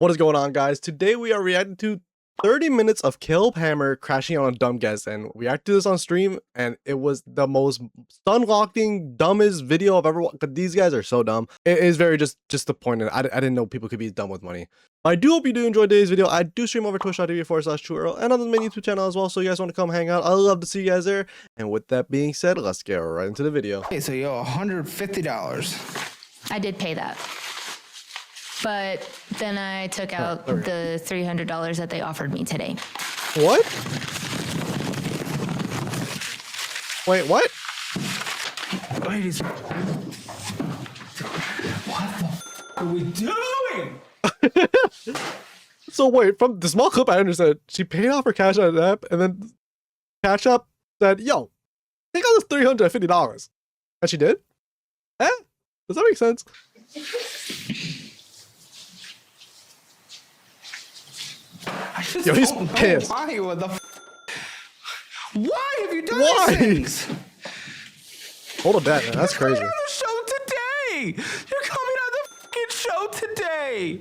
What is going on, guys? Today we are reacting to 30 minutes of Caleb Hammer crashing on a dumb guest, and we reacted to this on stream, and it was the most stun-locking, dumbest video I've ever watched. These guys are so dumb. It is very just disappointing. I didn't know people could be dumb with money. I do hope you do enjoy today's video. I do stream over twitch.tv/TrueEarl and on the main YouTube channel as well, so you guys want to come hang out, I'd love to see you guys there. And with that being said, let's get right into the video. Okay, so you owe $150. I did pay that. But then I took out the $300 that they offered me today. What? Wait, what? Ladies, what the are we doing? So wait, from the small clip I understand, she paid off her Cash App app, and then Cash App said, yo, take out this $350. And she did? Eh? Does that make sense? Yo, he's pissed. Why have you done these things? Hold on that, man. That's crazy. You're on the show today. You're coming on the fucking show today.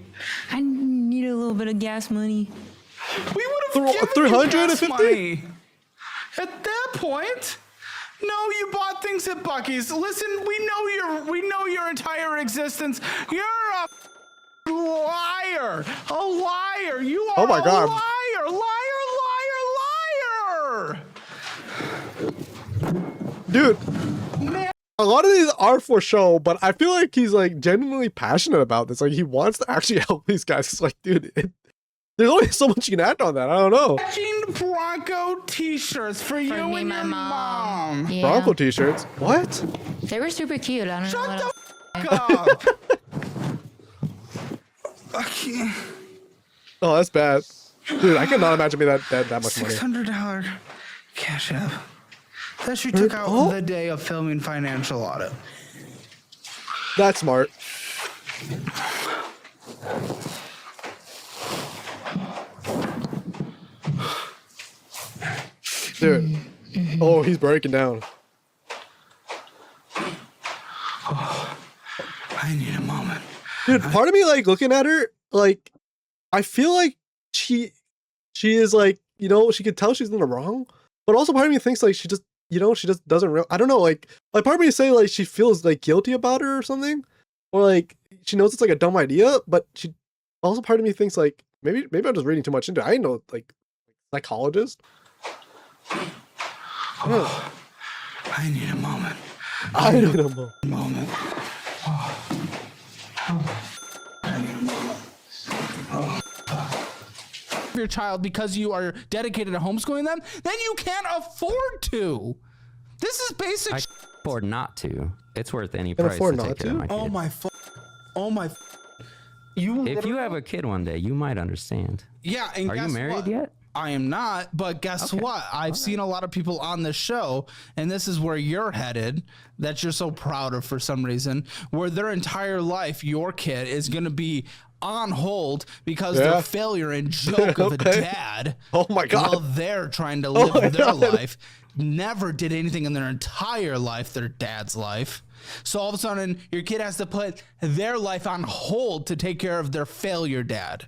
I need a little bit of gas money. We would have given 350 you gas money. At that point, no, you bought things at Buc-ee's. Listen, we know your entire existence. You're a liar. A liar. You are oh my God. a liar. Dude, Man. a lot of these are for show, but I feel like he's like genuinely passionate about this. Like he wants to actually help these guys. It's like, dude, there's only so much you can act on that. I don't know. Matching Bronco t-shirts for you me and and your my mom. Yeah. Bronco t-shirts? What? They were super cute. I don't know Shut what the else. f up. I can't. Oh, that's bad. Dude, I cannot imagine me that much money. $600 Cash App. That she took out the day of filming Financial Audit. That's smart. Dude. Oh, he's breaking down. I need a moment. Dude, part of me, like, looking at her, like, I feel like she is, like, you know, she could tell she's in the wrong, but also part of me thinks, like, she just, you know, she just doesn't I don't know, like part of me is saying, like, she feels, like, guilty about her or something, or, like, she knows it's, like, a dumb idea, but she, also part of me thinks, like, maybe I'm just reading too much into it. I ain't no, like, psychologist. Oh, I need a moment. I don't know. Moment. Your child because you are dedicated to homeschooling them, then you can't afford to. This is basic. I afford not to. It's worth any Can price afford to not take care to? of my kid. Oh my. You. If you have a kid one day, you might understand. Yeah, and Are you guess married what? yet? I am not, but guess what? I've seen a lot of people on this show, and this is where you're headed, that you're so proud of for some reason, where their entire life, your kid is going to be on hold because their failure and joke of a dad. Oh my God. While they're trying to live their life, never did anything in their entire life, their dad's life. So all of a sudden, your kid has to put their life on hold to take care of their failure dad.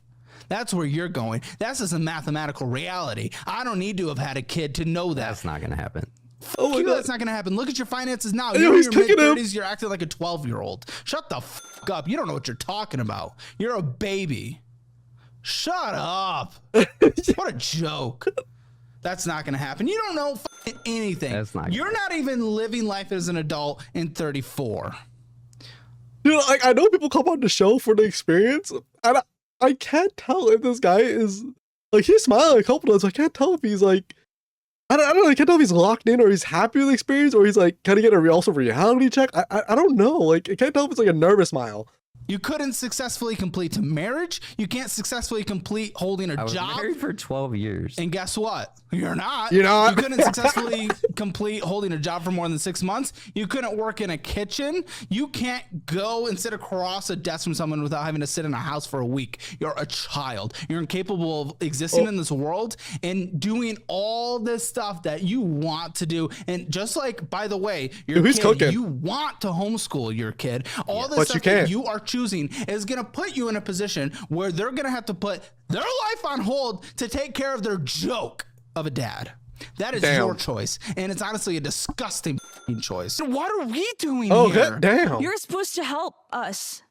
That's where you're going. That's just a mathematical reality. I don't need to have had a kid to know that. That's not going to happen. Oh my God. That's not going to happen. Look at your finances now. Yo, You're in he's your kicking him. mid-30s. You're acting like a 12-year-old. Shut the f up. You don't know what you're talking about. You're a baby. Shut up. What a joke. That's not going to happen. You don't know anything. That's not You're not even living life as an adult in 34. Dude, like, I know people come on the show for the experience, and I can't tell if this guy is, like, he's smiling a couple times. I can't tell if he's, like, I don't know. I can't tell if he's locked in or he's happy with the experience or he's, like, kind of get a reality check. I don't know. Like, I can't tell if it's, like, a nervous smile. You couldn't successfully complete a marriage. You can't successfully complete holding a I was job. married for 12 years. And guess what? You're not. You're not. You couldn't successfully complete holding a job for more than 6 months. You couldn't work in a kitchen. You can't go and sit across a desk from someone without having to sit in a house for a week. You're a child. You're incapable of existing in this world and doing all this stuff that you want to do. And just like, by the way, your Who's kid, cooking? you want to homeschool your kid. All this But stuff you can't. that you are choosing choosing is going to put you in a position where they're going to have to put their life on hold to take care of their joke of a dad. That is your choice, and it's honestly a disgusting choice. What are we doing here? Damn. You're supposed to help us.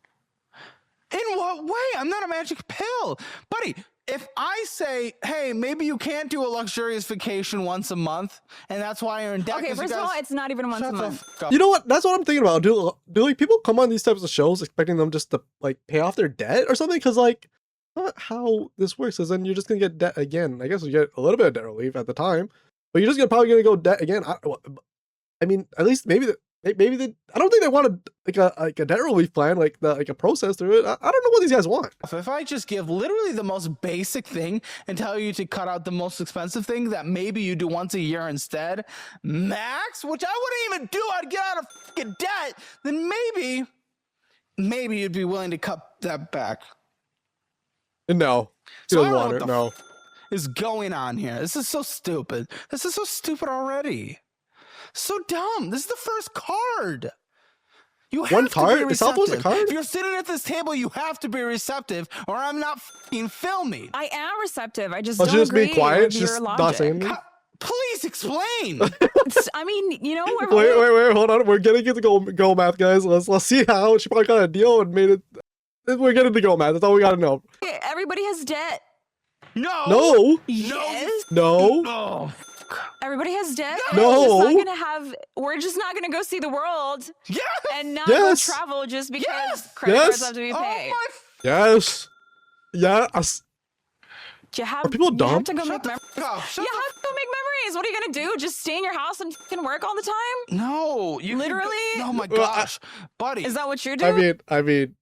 In what way? I'm not a magic pill. Buddy, if I say, hey, maybe you can't do a luxurious vacation once a month, and that's why you're in debt. Okay, first of all, it's not even once a month. You know what? That's what I'm thinking about. Do like people come on these types of shows expecting them just to like pay off their debt or something? Because like, not how this works is then you're just gonna get debt again. I guess you get a little bit of debt relief at the time, but you're just probably gonna go debt again. I mean, at least maybe I don't think they want like a debt relief plan, like a process through it. I don't know what these guys want. If I just give literally the most basic thing and tell you to cut out the most expensive thing that maybe you do once a year instead, max, which I wouldn't even do, I'd get out of fucking debt, then maybe you'd be willing to cut that back. No, he So I doesn't don't know want what it. the No. is going on here? This is so stupid. This is so stupid already. So dumb. This is the first card. You have One to card? be It's not supposed to receptive. card? If you're sitting at this table, you have to be receptive, or I'm not fucking filming. I am receptive. I just Oh, don't she's just agree being quiet. with She's your just logic. not saying anything. Please explain. I mean, you know, Wait, hold on. We're getting into go math, guys. Let's see how she probably got a deal and made it. We're getting to go math. That's all we gotta know. everybody has debt. No. Yes. No. Oh, Everybody has debt. No. We're just not gonna go see the world yes. and not Yes. go travel just because Yes. credit Yes. cards have to be Oh paid. my. Yes. Yes. You have, Are people you dumb? have to go Shut make the memories. f- up. Shut You the have to go make memories. What are you gonna do? Just stay in your house and fucking work all the time? No, you Literally? Oh my Well, gosh, buddy. Is that what you're doing? I mean,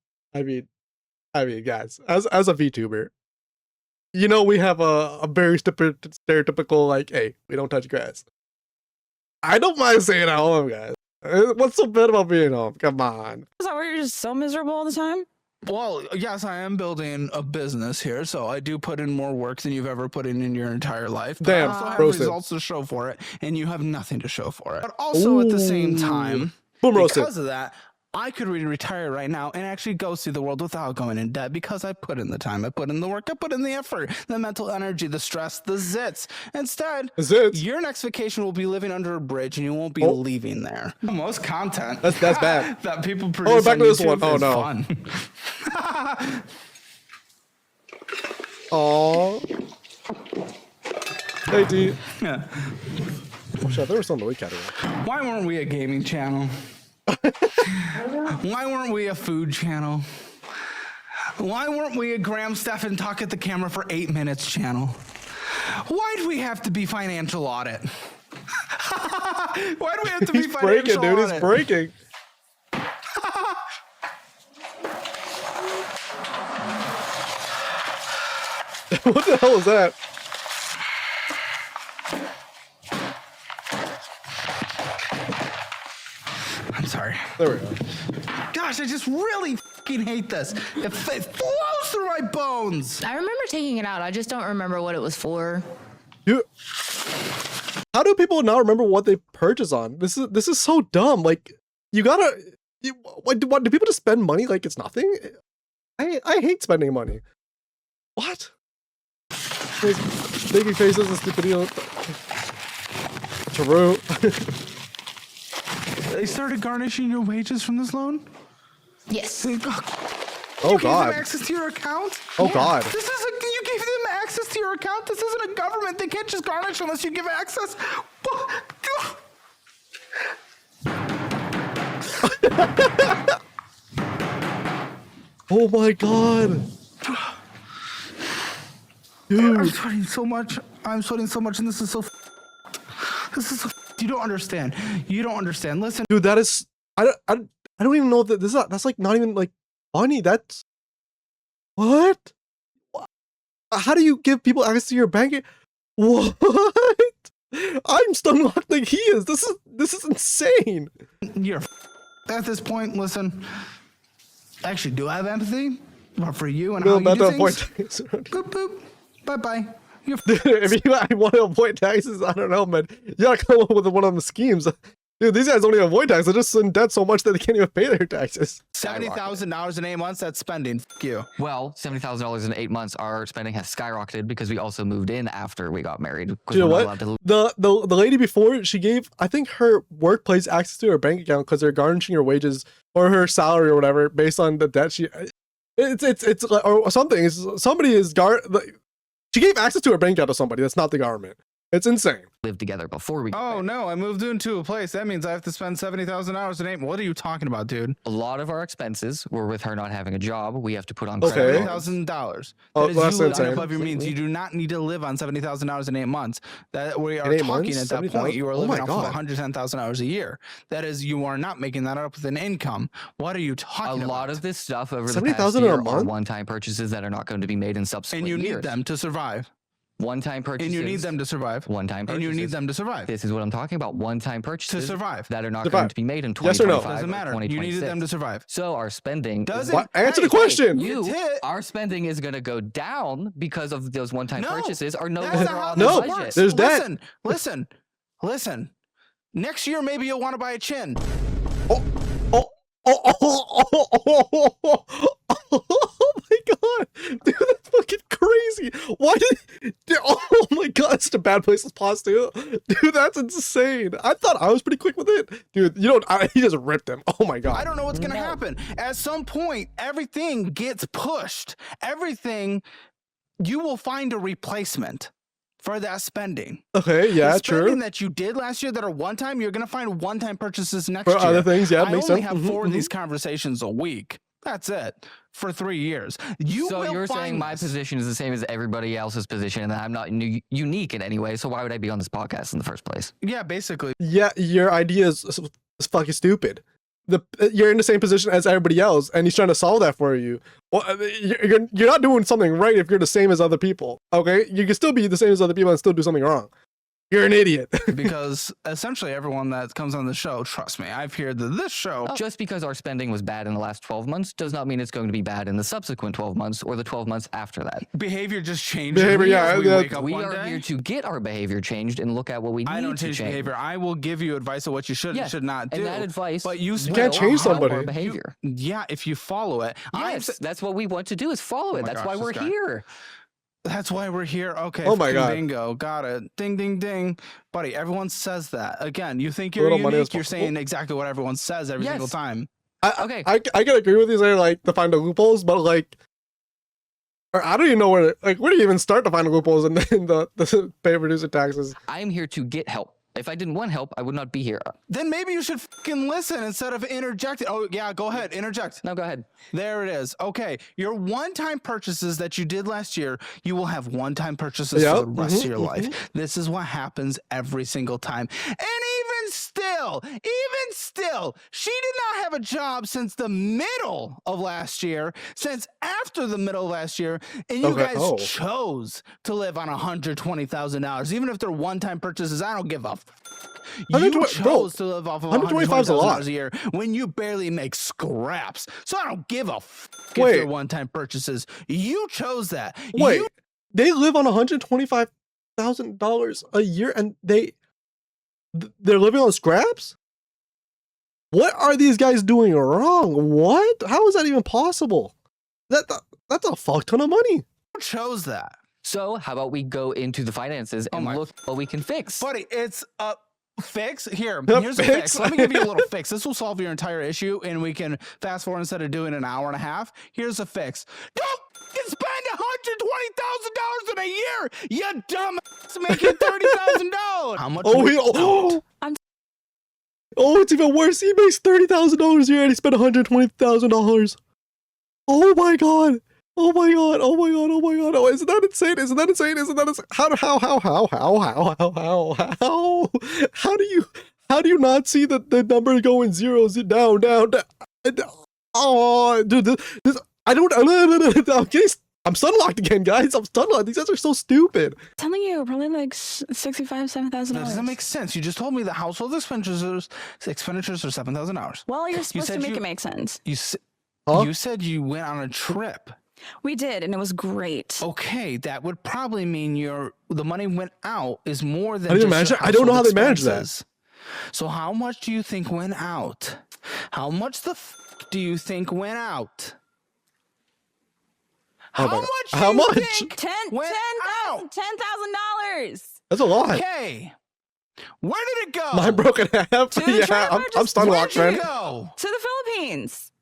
guys, as a VTuber, you know we have a very stereotypical like, hey, we don't touch grass. I don't mind staying at home, guys. What's so bad about being home? Come on. Is that where you're just so miserable all the time? Well, yes, I am building a business here, so I do put in more work than you've ever put in your entire life. But Damn, I also have roasted. results to show for it, and you have nothing to show for it. But also at the same time, Boom roasted. because of that, I could retire right now and actually go see the world without going in debt because I put in the time, I put in the work, I put in the effort, the mental energy, the stress, the zits. Instead, Zits? your next vacation will be living under a bridge and you won't be leaving there. Most content That's bad. that people produce back on to this YouTube one. Oh, is no. fun. Aw. Hey, D. Yeah. Oh, shit, there was something to look at. Why weren't we a gaming channel? Why weren't we a food channel? Why weren't we a Graham Stephan talk at the camera for 8 minutes channel? Why do we have to be financial audit? Why do we have to be He's financial breaking, dude. audit? He's breaking. What the hell is that? I'm sorry. There we go. Gosh, I just really fucking hate this. It flows through my bones. I remember taking it out. I just don't remember what it was for. You. How do people not remember what they purchase on? This is so dumb. Like, you gotta. What do people just spend money like it's nothing? I hate spending money. What? Making faces and stupid deal. True. They started garnishing your wages from this loan? Yes. Oh You gave them God. access to your account? Oh God. This is you gave them access to your account. This isn't a government. They can't just garnish unless you give access. Oh my God. I'm Dude. sweating so much. I'm sweating so much, and this is so. This is so. You don't understand. You don't understand. Listen. Dude, that is. I don't even know that that's like not even like funny. That's what? How do you give people access to your bank? What? I'm stunlocked like he is. This is insane. You're at this point. Listen. Actually, do I have empathy? But for you and how you do things. Boop boop. Bye bye. If you want to avoid taxes, I don't know, man. You gotta come up with one of the schemes. Dude, these guys don't even avoid tax. They're just in debt so much that they can't even pay their taxes. $70,000 in 8 months. That's spending. F you. Well, $70,000 in 8 months. Our spending has skyrocketed because we also moved in after we got married. You know what? The lady before, she gave, I think, her workplace access to her bank account because they're garnishing her wages or her salary or whatever based on the debt she. It's like, or something. Somebody is she gave access to her bank account to somebody. That's not the government. It's insane. Lived together before we. Oh no! I moved into a place. That means I have to spend $70,000 in 8. What are you talking about, dude? A lot of our expenses were with her not having a job. We have to put on. Okay. $70,000. Oh, That is that's you living insane. above your means. You do not need to live on $70,000 in 8 months. That we are In 8 talking months? at that 70,000? point. You are Oh living my off God. of $110,000 a year. That is, you are not making that up with an income. What are you talking about? A lot of this stuff over the past 70,000 in a year are month? one-time purchases that are not going to be made in subsequent and you years. need them to survive. One-time purchases. And you need them to survive. One-time And purchases. you need them to survive. This is what I'm talking about. One-time purchases To survive. that are not Survive. going to be made in Yes or no? 2025 Doesn't matter. or You needed them to 2026. survive. So our spending. Does is- it? What? Answer the Hey, question. It's it. Our spending is going to go down because of those one-time No, purchases are no That's longer not how on this the No, budget. works. there's debt. Listen. Next year, maybe you'll want to buy a chin. Oh my god, dude, that's fucking crazy. Why did? Oh my god, it's such a bad place to pause too, dude. That's insane. I thought I was pretty quick with it, dude. You know, he just ripped him. Oh my god. I don't know what's going to happen. At some point, everything gets pushed. Everything, you will find a replacement for that spending. Okay, yeah, The spending true. that you did last year that are one time, you're going to find one time purchases next For year. other things, yeah, I makes only sense. have Mhm, 4 of mhm. these conversations a week. That's it for 3 years. You So will you're saying find my this. position is the same as everybody else's position, and that I'm not unique in any way. So why would I be on this podcast in the first place? Yeah, basically. Yeah, your idea is fucking stupid. You're in the same position as everybody else, and he's trying to solve that for you. Well, you're not doing something right if you're the same as other people. Okay, you can still be the same as other people and still do something wrong. You're an idiot. Because essentially everyone that comes on the show, trust me, I've heard that this show. Just because our spending was bad in the last 12 months does not mean it's going to be bad in the subsequent 12 months or the 12 months after that. Behavior just changes. Behavior, yeah, as we yeah. wake up We one are day. here to get our behavior changed and look at what we need I don't to change change. behavior. I will give you advice of what you should and Yeah, should not do. And that advice but you will can't change help somebody. our behavior. Yeah, if you follow it. Yes, that's what we want to do is follow it. my That's gosh, why this we're guy. here. That's why we're here. Okay. Oh my fucking God. Bingo. Got it. Ding, ding, ding. Buddy, everyone says that. Again, you think you're Little money unique. is You're possible. saying exactly what everyone says every single Yes. time. Okay. I can agree with you saying like to find the loopholes, but like, or I don't even know where do you even start to find the loopholes in the pay producer taxes? I'm here to get help. If I didn't want help, I would not be here. Then maybe you should fucking listen instead of interjecting. Oh, yeah, go ahead. Interject. No, go ahead. There it is. Okay. Your one-time purchases that you did last year, you will have one-time purchases Yep, for the rest of your mhm, life. This is what happens every single time. And even still, she did not have a job since the middle of last year, since after the middle of last year, and you Okay, guys oh. chose to live on $120,000. Even if they're one-time purchases, I don't give a you 120 bro, chose to live off of 125 is a lot. $120,000 a year when you barely make scraps. So I don't give a if Wait. they're one-time purchases. You chose that. Wait, You, they live on $125,000 a year, and they're living on scraps. What are these guys doing wrong? What? How is that even possible? That's a fuck ton of money. chose that. So how about we go into the finances and my- look what we can fix? Buddy, it's a fix. Here, A here's a fix? fix. Let me give you a little fix. This will solve your entire issue, and we can fast forward instead of doing an hour and a half. Here's a fix. Don't fucking spend $120,000 in a year, you dumbass, making $30,000. How much? Oh, we- oh, it's even worse. He makes $30,000 a year, and he spent $120,000. Oh my god. Oh my god. Oh my god. Oh my god. Oh, isn't that insane? Isn't that insane? Isn't that insane? How do you not see the number going zeros down? Oh, dude, this I don't. I'm sunlocked again, guys. I'm sunlocked. These guys are so stupid. Telling you, probably like $65,000, $7,000. That doesn't make sense. You just told me the household expenditures are $7,000. Well, you're supposed to said make you- it make sense. Huh? You said you went on a trip. We did, and it was great. Okay, that would probably mean the money went out is more than How do you just manage your that? I don't know household how they manage that. expenses. So how much do you think went out? How much the do you think went out? Oh How my God. much? How do you much? think $10,000. went out? $10,000 That's a lot. Okay. Where did it go? Mine broke in half. To the Yeah, trailer, I'm just stun Where'd locked, you man. go? to the Philippines.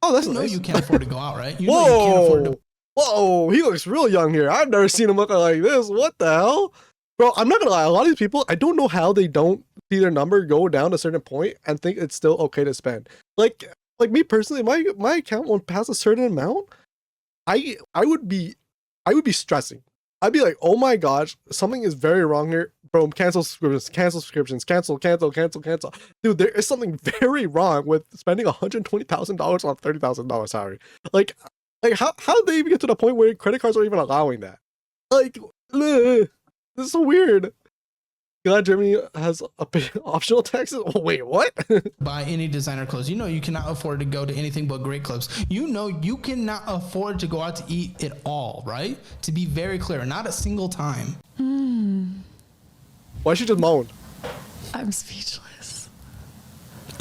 Oh, that's You know nice. you can't afford to go out, right? You know you can't afford to. Whoa, he looks real young here. I've never seen him looking like this. What the hell? Bro, I'm not gonna lie. A lot of these people, I don't know how they don't see their number go down to a certain point and think it's still okay to spend. Like me personally, my account won't pass a certain amount. I would be stressing. I'd be like, oh my gosh, something is very wrong here. Bro, cancel subscriptions, cancel. Dude, there is something very wrong with spending $120,000 on $30,000 salary. Like how did they even get to the point where credit cards are even allowing that? Like, this is so weird. Glad Germany has a big optional taxes. Oh, wait, what? Buy any designer clothes. You know you cannot afford to go to anything but great clubs. You know you cannot afford to go out to eat at all, right? To be very clear, not a single time. Why she just moaned? I'm speechless.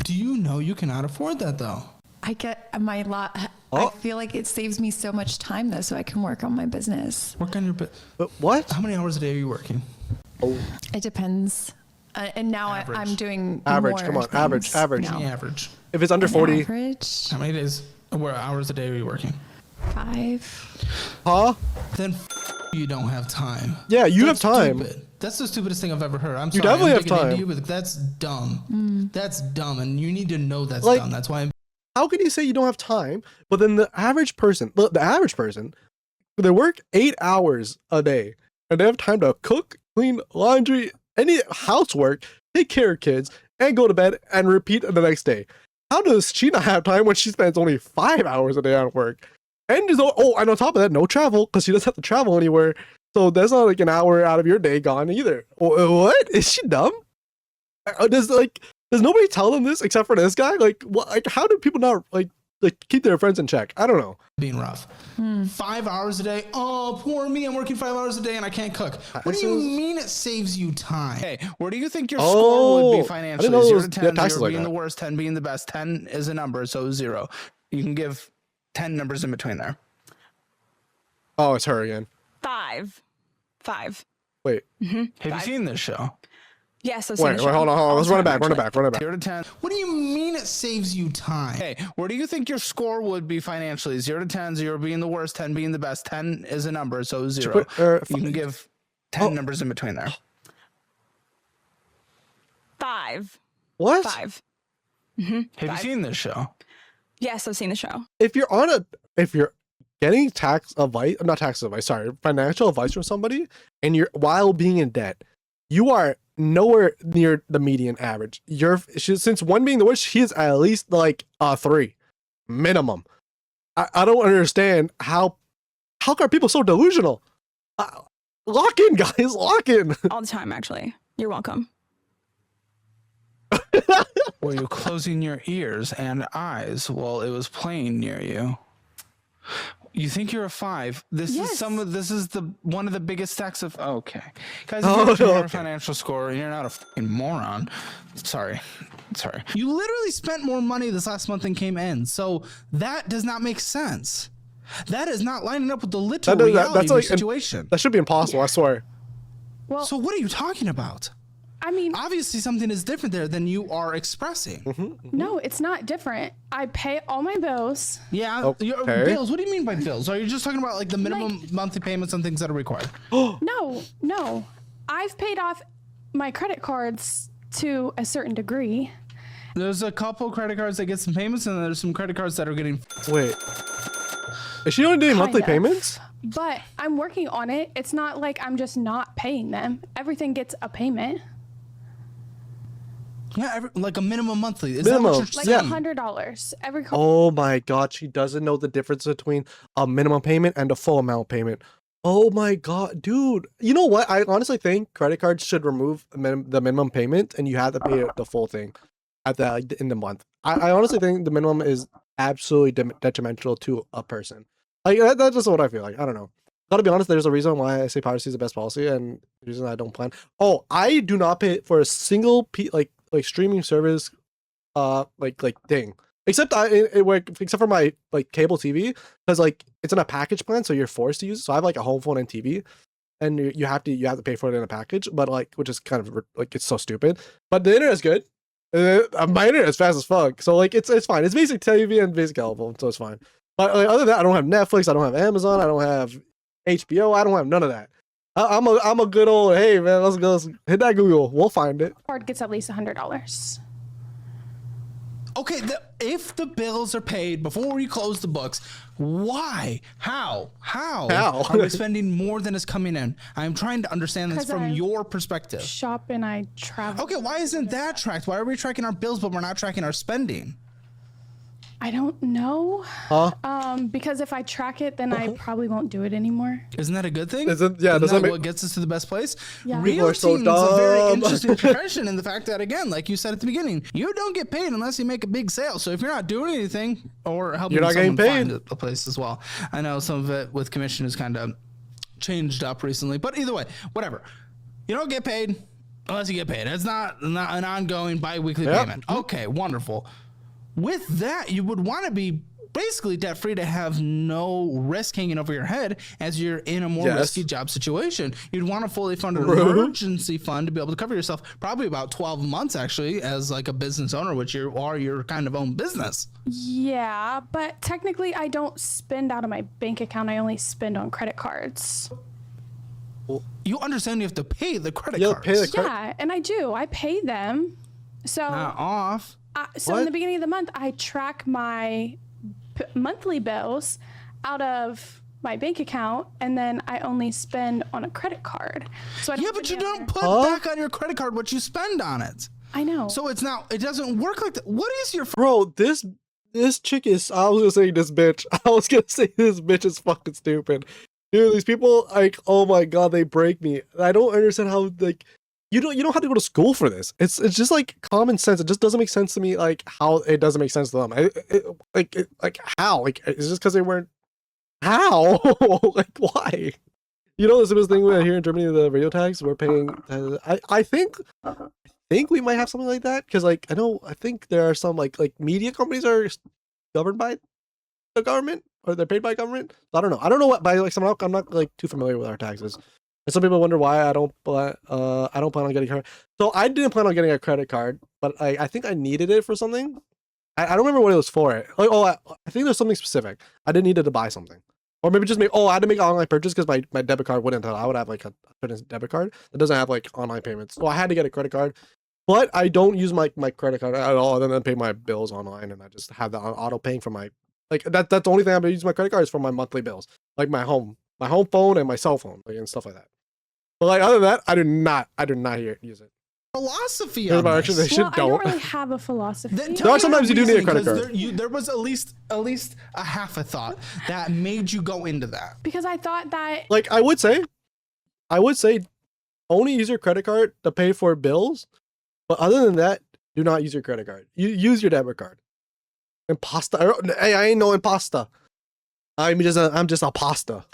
Do you know you cannot afford that though? I get my lot. Oh. I feel like it saves me so much time though, so I can work on my business. Work on your But what? How many hours a day are you working? It depends. And now Average. I'm doing Average, more come on, things average. now. The average. If it's under An 40, average How many days? What hours a day are you working? 5. huh? Then you don't have time. Yeah, you That's have time. Stupid. That's the stupidest thing I've ever heard. I'm You sorry. definitely I'm have digging into time. You, but that's dumb. That's dumb, and you need to know that's Like- dumb. That's why I'm. How can you say you don't have time? But then the average person, they work 8 hours a day and they have time to cook, clean, laundry, any housework, take care of kids, and go to bed and repeat the next day. How does she not have time when she spends only 5 hours a day on work? And and on top of that, no travel because she doesn't have to travel anywhere. So that's not like an hour out of your day gone either. What? Is she dumb? Does nobody tell them this except for this guy? Like, what? Like, how do people not like keep their friends in check? I don't know. Being rough. 5 hours a day. Oh, poor me. I'm working 5 hours a day and I can't cook. What do you mean it saves you time? Hey, where do you think your score would Oh, be I financially? didn't know 0 those- to yeah, 10, taxes 0 like being that. the worst, 10 being the best. 10 is a number, so 0. You can give 10 numbers in between there. Oh, it's her again. 5. Wait, Have you seen this show? Yes, I've seen wait, the hold show. on. Let's All run it the time, back. actually. 0 to 10. What do you mean it saves you time? Hey, where do you think your score would be financially? 0 to 10, 0 being the worst, 10 being the best. 10 is a number, so 0. put, You can give 10 numbers in between there. 5. what? 5. Have you Five. seen this show? Yes, I've seen the show. If you're getting financial advice from somebody, and you're while being in debt, you are nowhere near the median average. Since one being the worst, she is at least like 3 minimum. I don't understand how are people so delusional? Lock in, guys, lock in. All the time, actually. You're welcome. Were you closing your ears and eyes while it was playing near you? You think you're a 5? This Yes. is one of the biggest stacks of. Okay, guys, if Oh, you're a okay. financial score, you're not a fucking moron. Sorry. You literally spent more money this last month than came in, so that does not make sense. That is not lining up with the literal reality that's of your like situation. That should be impossible. I swear. Well, So what are you talking about? I mean, Obviously, something is different there than you are expressing. No, it's not different. I pay all my bills. Yeah, your Okay. bills. What do you mean by bills? Are you just talking about like the minimum monthly payments on things that are required? No. I've paid off my credit cards to a certain degree. There's a couple credit cards that get some payments, and there's some credit cards that are getting. Wait, is she only doing monthly Kind of. payments? But I'm working on it. It's not like I'm just not paying them. Everything gets a payment. Yeah, like a minimum monthly. Is Minimum. that what Like you're Yeah. saying? $100 every Oh my god, she doesn't know the difference between a minimum payment and a full amount payment. Oh my god, dude. You know what? I honestly think credit cards should remove the minimum payment and you have to pay the full thing at the in the month. I honestly think the minimum is absolutely detrimental to a person. Like that's just what I feel like. I don't know. Gotta be honest, there's a reason why I say piracy is the best policy and the reason I don't plan. Oh, I do not pay for a single like streaming service like thing. Except except for my like cable TV, because like it's in a package plan, so you're forced to use it. So I have like a home phone and TV, and you have to pay for it in a package, but like which is kind of like it's so stupid. But the internet's good. My internet's fast as fuck, so like it's fine. It's basic TV and basic cable phone, so it's fine. But like, other than that, I don't have Netflix, I don't have Amazon, I don't have HBO, I don't have none of that. I'm a good old, hey man, let's hit that Google, we'll find it. Card gets at least $100. Okay, if the bills are paid before you close the books, why? How are we spending more than is coming in? I'm trying to understand this from your perspective. Shop and I travel. Okay, why isn't that tracked? Why are we tracking our bills but we're not tracking our spending? I don't know. Huh? Because if I track it, then I probably won't do it anymore. Isn't that a good thing? Isn't that what gets us to the best place? Yeah. People are so Realty is a very dumb. interesting profession in the fact that, again, like you said at the beginning, you don't get paid unless you make a big sale. So if you're not doing anything or helping You're not someone getting find a place as well. I know some of it with commission is kind of changed up recently, but either way, whatever. You don't get paid unless you get paid. It's not an ongoing bi-weekly payment. Okay, wonderful. With that, you would want to be basically debt free to have no risk hanging over your head as you're in a more risky job situation. You'd want a fully funded emergency fund to be able to cover yourself, probably about 12 months actually, as like a business owner, which you are your kind of own business. Yeah, but technically I don't spend out of my bank account. I only spend on credit cards. You understand you have to pay the credit cards. Pay the Yeah, and I do. I pay them. So not off. So in the beginning of the month, I track my monthly bills out of my bank account, and then I only spend on a credit card. So But you don't put back on your credit card what you spend on it. I know. So it doesn't work like that. What is your bro? This chick is. I was gonna say this bitch. I was gonna say this bitch is fucking stupid. Dude, these people, like, oh my god, they break me. I don't understand how, like, you don't have to go to school for this. It's just like common sense. It just doesn't make sense to me, like how it doesn't make sense to them. Like how? Like, it's just because they weren't. How? Like, why? You know, this thing here in Germany, the radio tags we're paying. I think we might have something like that, because like I think there are some like media companies are governed by the government, or they're paid by government. I don't know what by like I'm not like too familiar with our taxes. And some people wonder why I don't plan on getting a credit. So I didn't plan on getting a credit card, but I think I needed it for something. I don't remember what it was for. Like, I think there's something specific. I didn't need it to buy something, or maybe just I had to make an online purchase because my debit card wouldn't allow. I would have like a certain debit card that doesn't have like online payments, so I had to get a credit card. But I don't use my credit card at all, and then I pay my bills online, and I just have that auto paying for my that's the only thing I'm gonna use my credit card is for my monthly bills, like my home phone and my cell phone, like, and stuff like that. But like other than that, I do not use it. Philosophy on this. this. I don't really have a philosophy. There are sometimes you do need a credit card. There was at least a half a thought that made you go into that. Because I thought that, like, I would say only use your credit card to pay for bills, but other than that, do not use your credit card. You use your debit card. Impasta. Hey, I ain't no impasta. I'm just a pasta.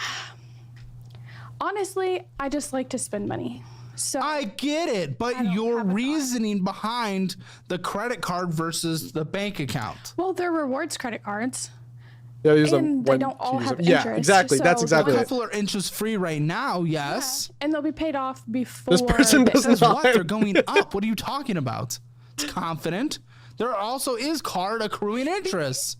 honestly, I just like to spend money. So I get it, but your reasoning behind the credit card versus the bank account. Well, they're rewards credit cards. Yeah, use them And they when don't all to use have them. Yeah, interest, exactly. That's so exactly A it. couple are interest free right now, yes. And they'll be paid off before. This person the- does Says not. what? They're going up. What are you talking about? It's confident. There also is card accruing interest.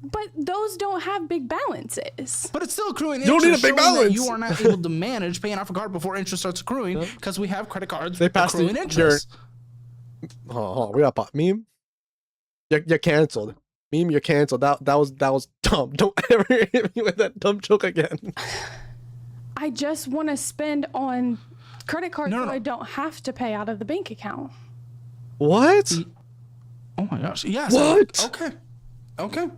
But those don't have big balances. But it's still accruing You don't interest. need a big showing that balance. you are not able to manage paying off a card before interest starts accruing because we have credit cards They pass accruing the- interest. Oh, we got meme. You're canceled. Meme, you're canceled. That was dumb. Don't ever hit me with that dumb joke again. I just want to spend on credit cards No. so I don't have to pay out of the bank account. What? Oh my gosh. Yes. What? Okay.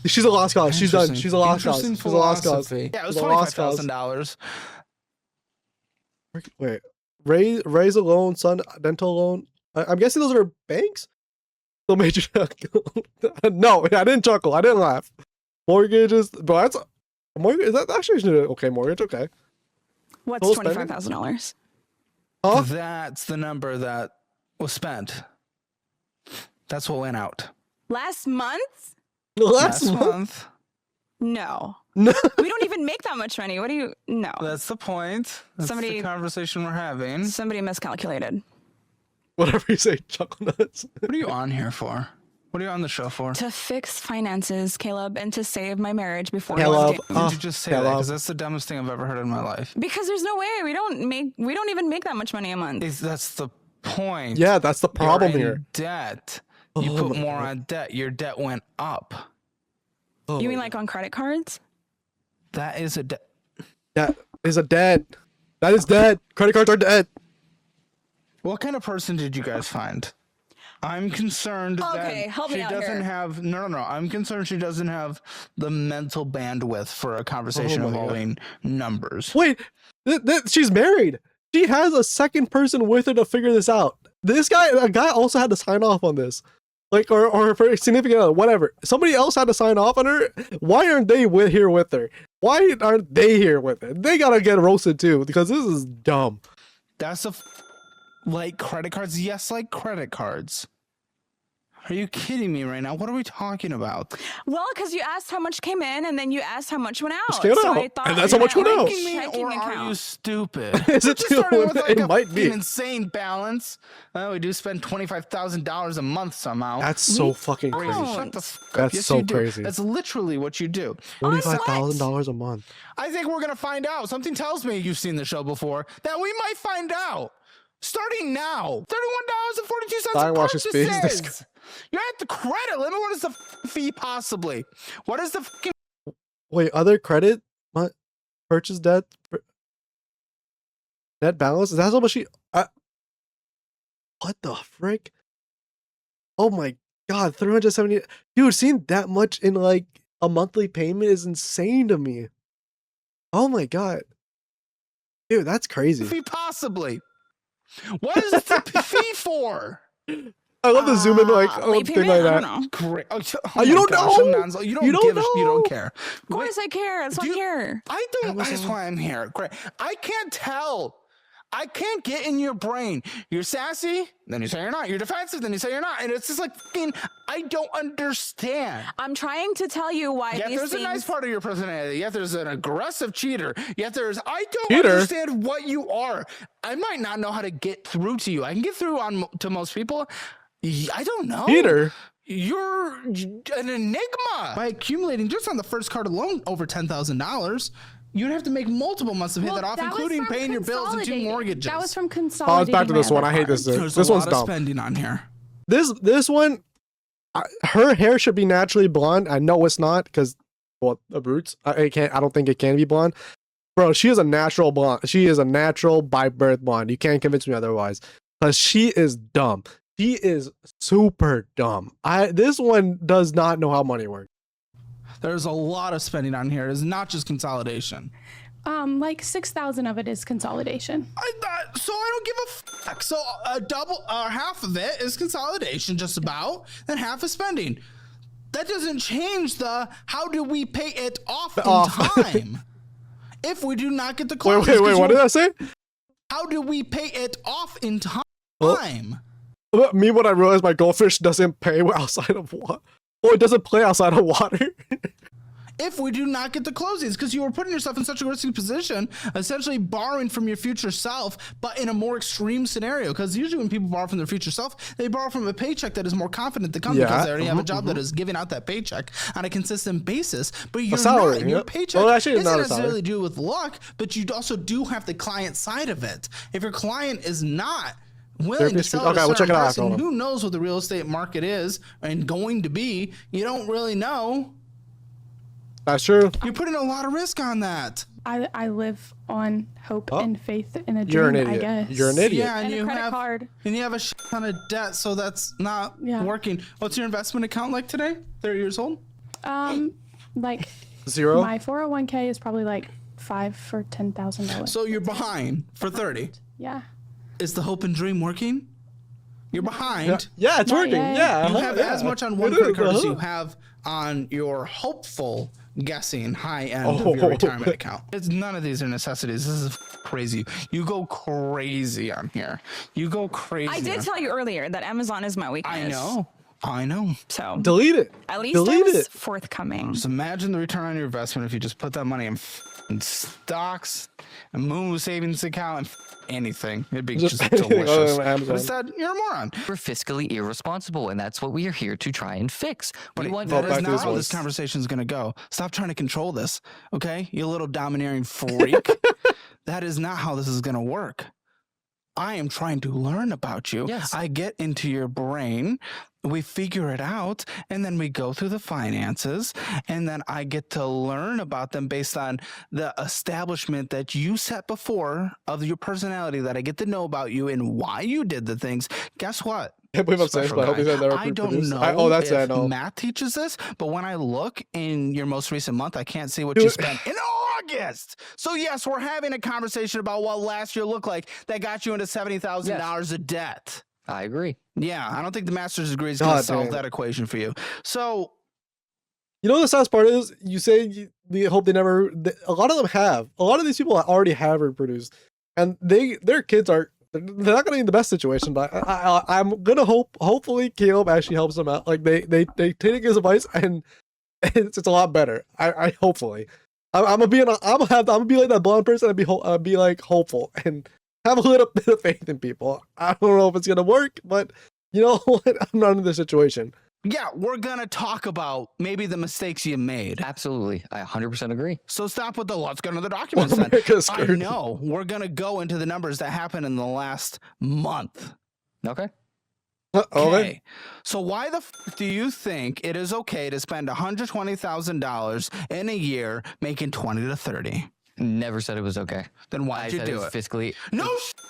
She's a lost cause. She's done. Interesting. She's a lost cause. Interesting She's a lost cause. philosophy. Yeah, it was She's a lost cause. $25,000. Wait, raise a loan, son, dental loan. I'm guessing those are banks. So major. No, I didn't chuckle. I didn't laugh. Mortgages, but that's a mortgage. Is that actually okay? Mortgage, okay. What's Total spending? $25,000? Huh? That's the number that was spent. That's what went out. Last month? Last month. month. No. No. We don't even make that much money. What do you? No. That's the point. That's Somebody- the conversation we're having. Somebody miscalculated. Whatever you say, chuckle nuts. What are you on here for? What are you on the show for? To fix finances, Caleb, and to save my marriage before Caleb. it was Did you just say that? Caleb. Because that's the dumbest thing I've ever heard in my life. because there's no way we don't even make that much money a month. That's the point. Yeah, that's the problem You're in here. debt. You Oh put my more God. on debt. Your debt went up. Oh You my mean like on credit cards? That is a debt. That is a debt. That is debt. Credit cards are debt. What kind of person did you guys find? I'm concerned Okay, that help me she out doesn't here. have no. I'm concerned she doesn't have the mental bandwidth for a conversation Oh my God. involving numbers. Wait, she's married. She has a second person with her to figure this out. A guy also had to sign off on this. Like, or for significant other, whatever. Somebody else had to sign off on her. Why aren't they here with her? Why aren't they here with her? They gotta get roasted too, because this is dumb. That's like credit cards. Yes, like credit cards. Are you kidding me right now? What are we talking about? Well, because you asked how much came in, and then you asked how much went out. came So out, I thought and that's you how much meant, went out. like, Kidding me, checking or are you account. stupid? Is it Just starting with like it a might be. fucking insane balance. We do spend $25,000 a month somehow. That's so fucking crazy. crazy. Shut the f- up. That's Yes, so you do. crazy. That's literally what you do. $25,000 a month. I think we're gonna find out. Something tells me you've seen the show before that we might find out. Starting now, $31.42 Dying a while she speaks. purchases. You're at the credit limit. What is the fee possibly? What is the fucking Wait, other credit? What? Purchase debt? Net balance? Is that how much she... what the frick? Oh my god, 370... Dude, seeing that much in like a monthly payment is insane to me. Oh my god. Dude, that's crazy. fee possibly? What is the fee for? I love to zoom in like late thing payment? like I that. don't know. Great. Oh, you my don't gosh, know? I'm nonsense. You don't You don't give a you know? don't care. Of course I care. That's why I'm here. I don't. That's why I'm here. Great. I can't tell. I can't get in your brain. You're sassy, then you say you're not. You're defensive, then you say you're not. And it's just like fucking, I don't understand. I'm trying to tell you why Yet these there's things. a nice part of your personality. Yet there's an aggressive cheater. Yet there's I don't Cheater? understand what you are. I might not know how to get through to you. I can get through to most people. I don't know. Peter? You're an enigma. By accumulating just on the first card alone over $10,000, you'd have to make multiple months to pay that off, that was including from paying your bills and 2 consolidating. mortgages. That was from Oh, consolidating. it's back to my this one. other I hate this. cards. There's This a one's lot of dumb. spending on here. This one, her hair should be naturally blonde. I know it's not because, well, the roots. I don't think it can be blonde. Bro, she is a natural blonde. She is a natural by birth blonde. You can't convince me otherwise. Because she is dumb. She is super dumb. This one does not know how money works. There's a lot of spending on here. It's not just consolidation. Like 6,000 of it is consolidation. So I don't give a fuck. So half of it is consolidation, just about, and half is spending. That doesn't change the how do we pay it off in time? If we do not get the Wait, what did I say? How do we pay it off in time? Me, when I realized my goldfish doesn't pay outside of water. Oh, it doesn't play outside of water. If we do not get the closings, because you are putting yourself in such a risky position, essentially borrowing from your future self, but in a more extreme scenario. Because usually when people borrow from their future self, they borrow from a paycheck that is more confident to come because they already have a job that is giving out that paycheck on a consistent basis. But you're salary, not. Your yep. paycheck Well, actually, it's doesn't not a salary. necessarily do with luck, but you also do have the client side of it. If your client is not willing to sell Okay, to a we'll check certain it out person, after. who knows what the real estate market is and going to be, you don't really know. That's true. You're putting a lot of risk on that. I live on hope and faith in a dream, You're an I idiot. guess. You're an idiot. Yeah, And a credit card. and you have a shit ton of debt, so that's not Yeah. working. What's your investment account like today? 30 years old? Like Zero. my 401k is probably like $5,000 or $10,000. So you're behind for 30. Yeah. Is the hope and dream working? You're behind. Yeah, it's Not working. yet. Yeah. You have yeah. as much on one It credit is, card as you have on your hopeful guessing high end of your retirement account. It's none of these are necessities. This is crazy. You go crazy on here. You go crazy. I did tell you earlier that Amazon is my weakness. I know. So Delete it. at least Delete I was it. forthcoming. Just imagine the return on your investment if you just put that money in stocks, a Moon savings account, and anything. It'd be just anything other delicious. than Amazon. But instead, you're a moron. We're fiscally irresponsible, and that's what we are here to try and fix. We want Well, That back is to not his how voice. this conversation is going to go. Stop trying to control this, okay? You little domineering freak. That is not how this is going to work. I am trying to learn about you. Yes. I get into your brain, we figure it out, and then we go through the finances, and then I get to learn about them based on the establishment that you set before of your personality, that I get to know about you and why you did the things. Guess what? Can't believe I'm saying this, Special but I hope guy. these are never I don't reproduced. know Oh, that's it. I if know. math teaches this, but when I look in your most recent month, I can't see what Dude. you spent in August. So yes, we're having a conversation about what last year looked like that got you into $70,000 of debt. I agree. Yeah, I don't think the master's degree is going to God solve damn. that equation for you. So You know what the saddest part is? You say we hope they never. A lot of them have. A lot of these people already have reproduced, and their kids are. They're not going to be in the best situation, but I'm gonna hopefully Caleb actually helps them out. Like they take his advice, and it's a lot better. I hopefully. I'm gonna be like that blonde person and be like hopeful and have a little bit of faith in people. I don't know if it's gonna work, but you know what? I'm not in this situation. yeah, we're going to talk about maybe the mistakes you made. Absolutely. I 100% agree. So stop with the let's go into the documents then. America's I screwed. know. We're going to go into the numbers that happened in the last month. Okay. Okay. So why the do you think it is okay to spend $120,000 in a year making 20 to 30? Never said it was okay. Then why I did you said do it was it? fiscally. No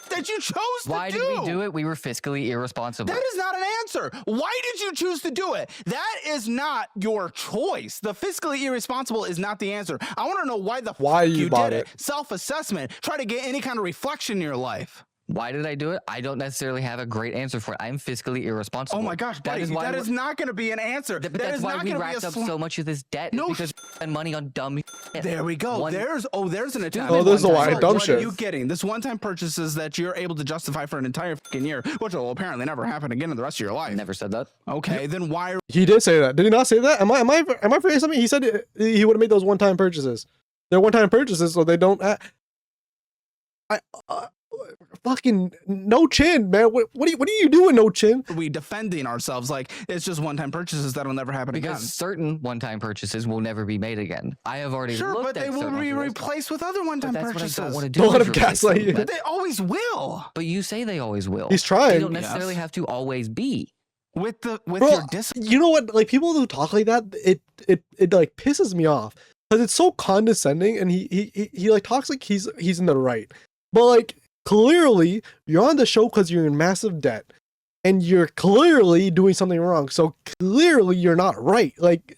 that you chose Why to did do. we do it? We were fiscally irresponsible. That is not an answer. Why did you choose to do it? That is not your choice. The fiscally irresponsible is not the answer. I want to know why the Why fuck you you bought did it. it. Self-assessment. Try to get any kind of reflection in your life. Why did I do it? I don't necessarily have a great answer for it. I'm fiscally irresponsible. Oh my gosh, that buddy, is why that we're- is not going to be an answer. But That that's is why not we going to be racked a up sl- so much of this debt. No because we spend money on dumb shit. There we go. One- There's an attempt. Oh, there's a one-time why dumb What shit. are you getting? This one-time purchases that you're able to justify for an entire fucking year, which will apparently never happen again in the rest of your life. Never said that. Okay, then why? He did say that. Did he not say that? Am I forgetting something? He said he would have made those one-time purchases. They're one-time purchases, so they don't. Fucking no chin, man. What are you doing, no chin? Are we defending ourselves like it's just one-time purchases that'll never happen Because again? certain one-time purchases will never be made again. I have already Sure, looked but at they will certain be of those. replaced with other But one-time that's purchases. what I don't want to do. Don't let is him replace gaslight them. you. But they always will. But you say they always will. He's They trying. don't necessarily have to always be. With Bro, your discipline. you know what? Like people who talk like that, it like pisses me off because it's so condescending, and he like talks like he's in the right, but like clearly you're on the show because you're in massive debt, and you're clearly doing something wrong. So clearly you're not right. Like,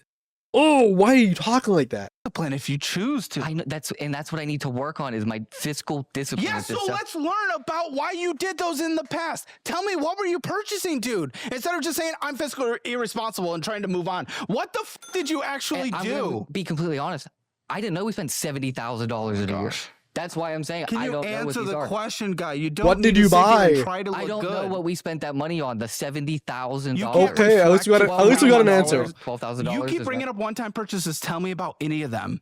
oh, why are you talking like that? Discipline if you choose to. I know that's what I need to work on is my fiscal discipline. Yeah, with so this stuff. let's learn about why you did those in the past. Tell me, what were you purchasing, dude? Instead of just saying I'm fiscally irresponsible and trying to move on. What the did you actually And I'm do? gonna be completely honest. I didn't know we spent $70,000 in a year. That's why I'm saying Can I you don't know what answer these the are. question, guy? You don't. What need did to you sit here and buy? Try to look I don't know good. what we spent that money on. The $70,000. You can't Okay, at least we got reflect at least we got an $12,000. answer. $12,000. You keep is bringing what- up one-time purchases. Tell me about any of them.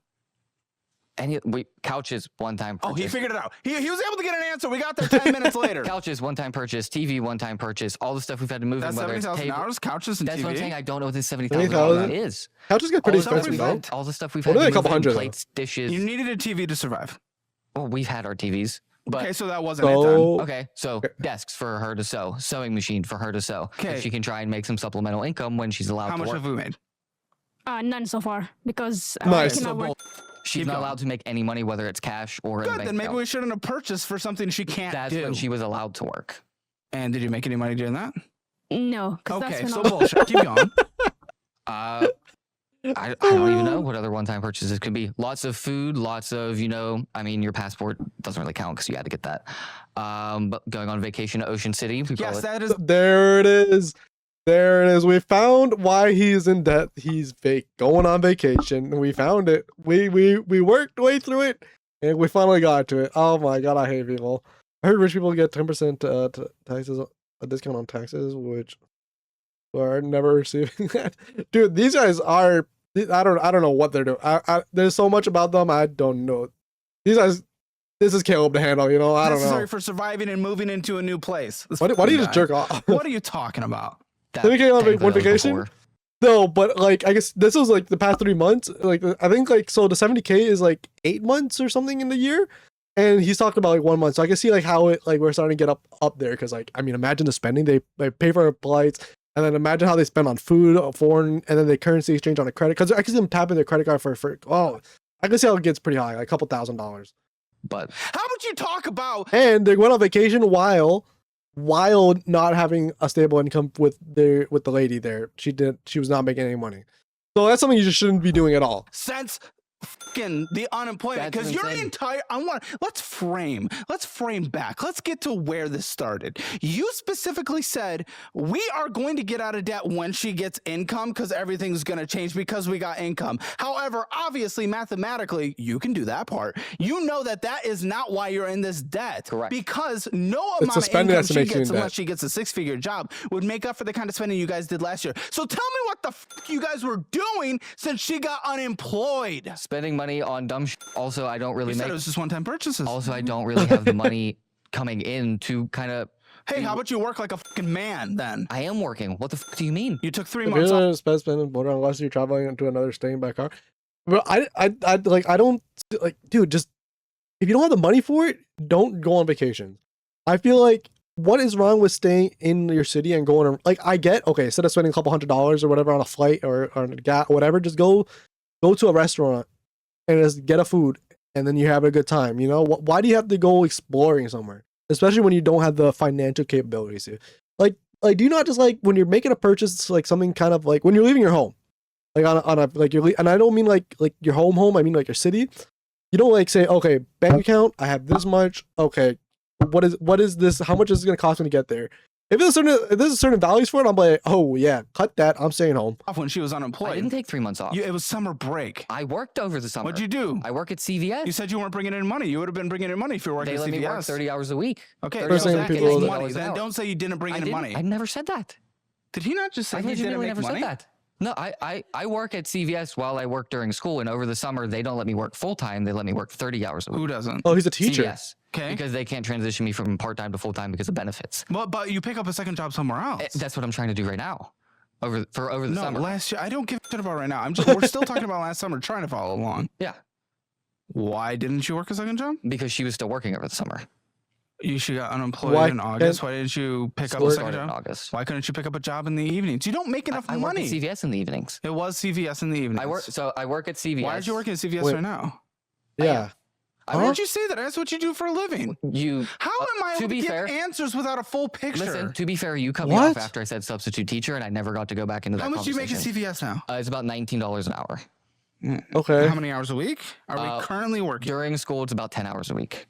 couches one-time Oh, purchase. he figured it out. He was able to get an answer. We got there 10 minutes later. Couches one-time purchase. TV one-time purchase. All the stuff we've had to move That's in, whether it's table. $70,000 couches and That's TV. what I'm saying. I don't know what this $70,000 $70,000 is. Couches get All pretty the stuff expensive we've though. had, all the stuff we've Well, had they're to a couple move in, hundred, though. plates, dishes. You needed a TV to survive. Well, we've had our TVs. But Okay, so that wasn't it then. So okay, so desks for her to sew, sewing machine for her to sew. Okay. She can try and make some supplemental income when she's allowed How to much work. have we made? None so far because Nice. I cannot work. She's Keep not going. allowed to make any money, whether it's cash or in a Good, bank then maybe account. we shouldn't have purchased for something she can't That's do. when she was allowed to work. And did you make any money doing that? No, because Okay, that's so when bullshit. Keep going. I don't even know what other one-time purchases could be. Lots of food, lots of, I mean, your passport doesn't really count because you had to get that. But going on vacation to Ocean City, we Yes, probably, that is. there it is. There it is. We found why he's in debt. He's going on vacation. We found it. We worked way through it, and we finally got to it. Oh my god, I hate people. I heard rich people get 10% taxes, a discount on taxes, which are never receiving that. Dude, these guys are. I don't know what they're doing. There's so much about them. I don't know. These guys. This is Caleb to handle. You know, I don't know. Necessary for surviving and moving into a new place. Why do you just jerk off? What are you talking about? That, Did we get on technically one that was vacation? before. No, but like I guess this was like the past 3 months. Like I think like so the 70K is like 8 months or something in the year, and he's talking about like 1 month. So I can see like how it like we're starting to get up there because like I mean imagine the spending they pay for flights, and then imagine how they spend on food, foreign, and then the currency exchange on a credit because I can see them tapping their credit card for I can see how it gets pretty high, like a couple $1,000. But How would you talk about? And they went on vacation while not having a stable income with the lady there. She was not making any money. So that's something you just shouldn't be doing at all. Since fucking the unemployment, That's because your insane. entire let's frame back. Let's get to where this started. You specifically said we are going to get out of debt when she gets income because everything's going to change because we got income. However, obviously mathematically you can do that part. You know that is not why you're in this debt. Correct. Because no It's amount the of spending income that she makes you gets in unless debt. she gets a 6-figure job would make up for the kind of spending you guys did last year. So tell me what the fuck you guys were doing since she got unemployed. spending money on dumb shit. Also, I don't really You said make. it was just one-time purchases. Also, I don't really have the money coming in to kind of. Hey, how about you work like a fucking man then? I am working. What the fuck do you mean? You took 3 If months you're off. spending border unless you're traveling to another state by car. But I like I don't like dude, just if you don't have the money for it, don't go on vacation. I feel like what is wrong with staying in your city and going like I get okay, instead of spending a couple $100 or whatever on a flight or on a gas whatever, just go to a restaurant and just get a food and then you have a good time. You know, why do you have to go exploring somewhere, especially when you don't have the financial capabilities to? Like do you not just like when you're making a purchase, like something kind of like when you're leaving your home, like on a like and I don't mean like your home, I mean like your city. You don't like say, okay, bank account, I have this much. Okay, what is this? How much is it gonna cost me to get there? If there's a certain values for it, I'm like, oh yeah, cut that. I'm staying home. Off when she was I unemployed. didn't take 3 months off. It was summer break. I worked over the summer. What'd you do? I work at CVS. You said you weren't bringing in money. You would have been bringing in money if you were working They at let CVS. me work 30 hours a week. Okay, 30 First so thing that people is will- money. $80 an Then hour. don't say you didn't bring in money. I never said that. Did he not just say I he didn't legitimately make never money? said that. No, I work at CVS while I work during school, and over the summer they don't let me work full time. They let me work 30 hours a week. Who doesn't? Oh, he's a teacher. CVS. Okay. Because they can't transition me from part time to full time because of benefits. Well, but you pick up a second job somewhere else. That's what I'm trying to do right now. Over the no, summer. last year. I don't give a shit about right now. We're still talking about last summer, trying to follow along. Yeah, Why didn't you work a second job? because she was still working over the summer. She got unemployed Why in August. can't- Why didn't you pick up School a second Started in job? August. Why couldn't you pick up a job in the evenings? You don't make enough I work money. at CVS in the evenings. It was CVS in the evenings. I work at CVS. Why are you working at CVS Wait. right now? Yeah. I Why work, did you say that? That's what you do for a living. you How am I to able to be give fair- answers without a full picture? listen. To be fair, you cut me What? off after I said substitute teacher, and I never got to go back into that. How much do you make at conversation. CVS now? It's about $19 an hour. Okay. How many hours a week are we currently working? During school, it's about 10 hours a week.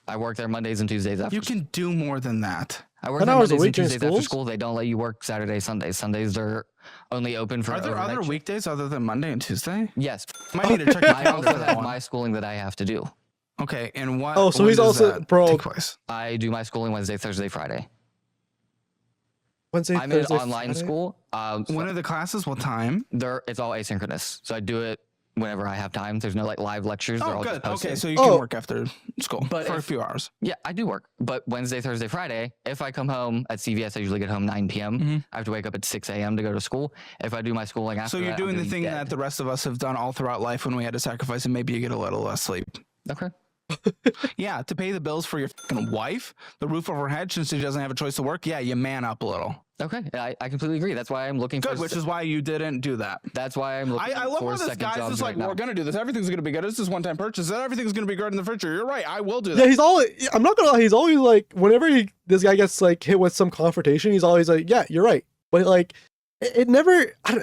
I work there Mondays and Tuesdays after. You can do more than that. I work 10 there hours a Mondays week and during Tuesdays after schools? school. They don't let you work Saturdays, Sundays. Sundays are only open for. Are there overnight other shift. weekdays other than Monday and Tuesday? Yes. Might need to check your I calendar also for that have one. my schooling that I have to do. Okay, and what? Oh, so when he's does also that pro- take place? I do my schooling Wednesday, Thursday, Friday. Wednesday, I'm in Thursday, online Friday? school. When are the classes? What time? It's all asynchronous, so I do it whenever I have time. There's no like live lectures. They're Oh, all just good. posted. Okay, so you Oh. can work after school But for a if- few hours. Yeah, I do work, but Wednesday, Thursday, Friday, if I come home at CVS, I usually get home 9 p.m. Mhm. I have to wake up at 6 a.m. to go to school. If I do my schooling after So you're that, doing I'm the thing dead. that the rest of us have done all throughout life when we had to sacrifice, and maybe you get a little less sleep. Okay. Yeah, to pay the bills for your fucking wife, the roof over her head, since she doesn't have a choice to work. Yeah, you man up a little. Okay. I completely agree. That's why I'm looking Good, for. which is why you didn't do that. That's why I'm looking I love for where this second guy's jobs just like, right now. we're gonna do this. Everything's gonna be good. This is one-time purchase. And everything's gonna be good in the future. You're right. I will do that. Yeah, he's always. I'm not gonna lie. He's always like, whenever this guy gets like hit with some confrontation, he's always like, "Yeah, you're right." But like, it never. I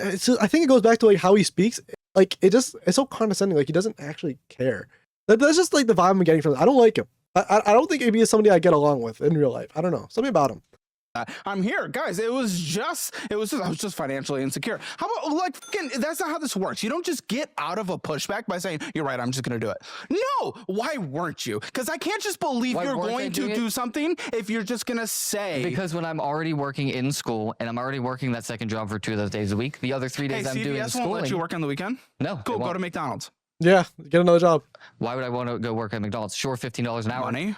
think it goes back to like how he speaks. Like it's so condescending. Like he doesn't actually care. That's just like the vibe I'm getting from him. I don't like him. I don't think he'd be somebody I get along with in real life. I don't know, something about him. I'm here, guys. I was just financially insecure. How about like that's not how this works. You don't just get out of a pushback by saying, you're right, I'm just gonna do it. No, why weren't you? Because I can't just believe Why you're weren't I going to doing do it? something if you're just gonna say. Because when I'm already working in school and I'm already working that second job for 2 of those days a week, the other 3 Hey, days I'm doing CVS won't schooling. let you work on the weekend? No, Cool, it go won't. to McDonald's. Yeah, get another job. Why would I want to go work at McDonald's? Sure, $15 an hour. Money?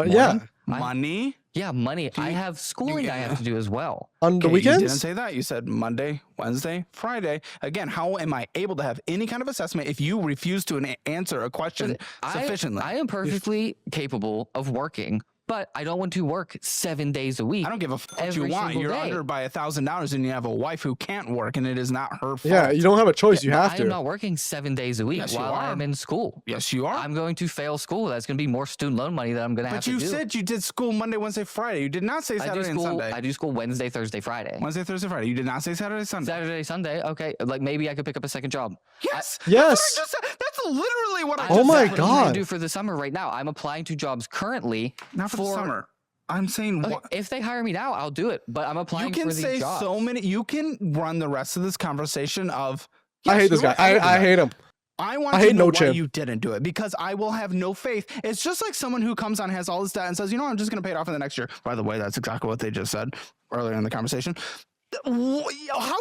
Yeah, Money? Yeah, money. I have schooling I have to do as well. on the Okay, weekends. You didn't say that. You said Monday, Wednesday, Friday. Again, how am I able to have any kind of assessment if you refuse to answer a question sufficiently? I am perfectly capable of working, but I don't want to work 7 days a week. I don't give a fuck what you every want. single You're day. under by $1,000 and you have a wife who can't work and it is not her fault. Yeah, you don't have a choice. You But have I to. am not working 7 days a week Yes, you while are. I'm in school. Yes, you are. I'm going to fail school. That's going to be more student loan money that I'm going to have But to you do. said you did school Monday, Wednesday, Friday. You did not say I do Saturday and school. Sunday. I do school Wednesday, Thursday, Friday. Wednesday, Thursday, Friday. You did not say Saturday, Sunday. Saturday, Sunday. Okay, like maybe I could pick up a second job. Yes. Yes. That's what I just said. That's literally what I Oh just my said. What I'm gonna God. do for the summer right now. I'm applying to jobs currently. Not for the summer. I'm saying Okay, what? if they hire me now, I'll do it. But I'm applying You can for the say jobs. so many. You can run the rest of this conversation of. I Yes, hate this you're guy. right, I hate him. I want I to hate know No why Chip. you didn't do it because I will have no faith. It's just like someone who comes on, has all this debt, and says, "You know, I'm just going to pay it off in the next year." By the way, that's exactly what they just said earlier in the conversation. How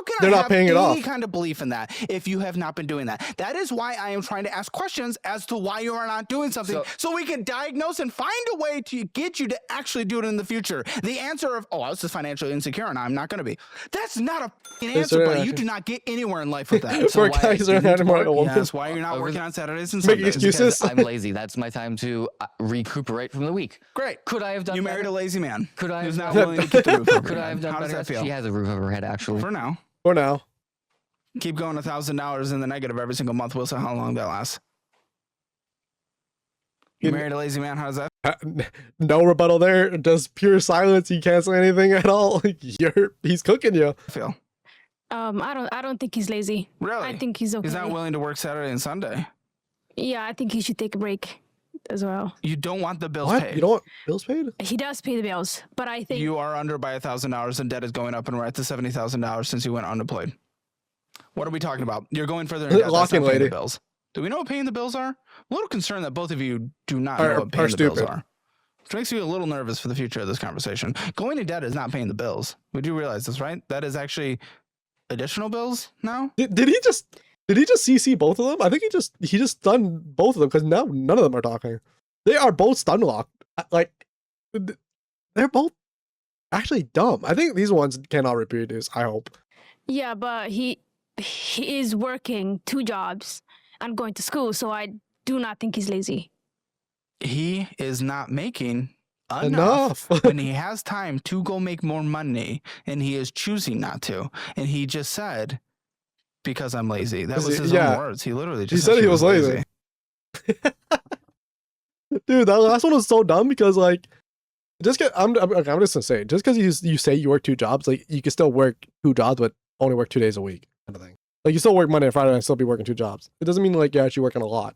can They're I not have paying it any off. kind of belief in that if you have not been doing that? That is why I am trying to ask questions as to why you are not doing something, so we can diagnose and find a way to get you to actually do it in the future. The answer of, "Oh, I was just financially insecure and I'm not going to be," that's not a f***ing answer, buddy. You do not get anywhere in life with that. For why guys that are you need to not more work? a woman. Yes, why you're not Over working the- on Saturdays and Make Sundays. excuses. Because I'm lazy. That's my time to recuperate from the week. Great. Could I have done You married better? a lazy man. Could I who's have not done- willing to keep the roof over Could your I have head? done How does better? that feel? She has a roof over her head, actually. For now. For now. Keep going $1,000 in the negative every single month. We'll see how long that lasts. You married a lazy man. How's that? No rebuttal there. Just pure silence. You can't say anything at all. He's cooking you. feel? I don't think he's lazy. Really? I think he's okay. He's not willing to work Saturday and Sunday. Yeah, I think he should take a break as well. You don't want the bills What? paid. You don't want bills paid? He does pay the bills, but I think You are under by $1,000 and debt is going up, and we're at the $70,000 since you went unemployed. What are we talking about? You're going further in debt. That's Lock in, not paying the lady. bills. Do we know what paying the bills are? I'm a little concerned that both of you do not Are- know what paying are the bills stupid. are. Which makes me a little nervous for the future of this conversation. Going in debt is not paying the bills. We do realize this, right? That is actually additional bills now. Did he just CC both of them? I think he just stunned both of them because now none of them are talking. They are both stun locked. Like they're both actually dumb. I think these ones cannot reproduce. I hope. yeah, but he is working 2 jobs and going to school, so I do not think he's lazy. He is not making enough Enough. when he has time to go make more money, and he is choosing not to. And he just said, "Because I'm lazy." That was his Yeah. own words. He literally He just said she he was lazy. Dude, that last one was so dumb because like, I'm just gonna say, just because you say you work 2 jobs, like you can still work 2 jobs, but only work 2 days a week, kind of thing. Like you still work Monday and Friday and still be working 2 jobs. It doesn't mean like you're actually working a lot.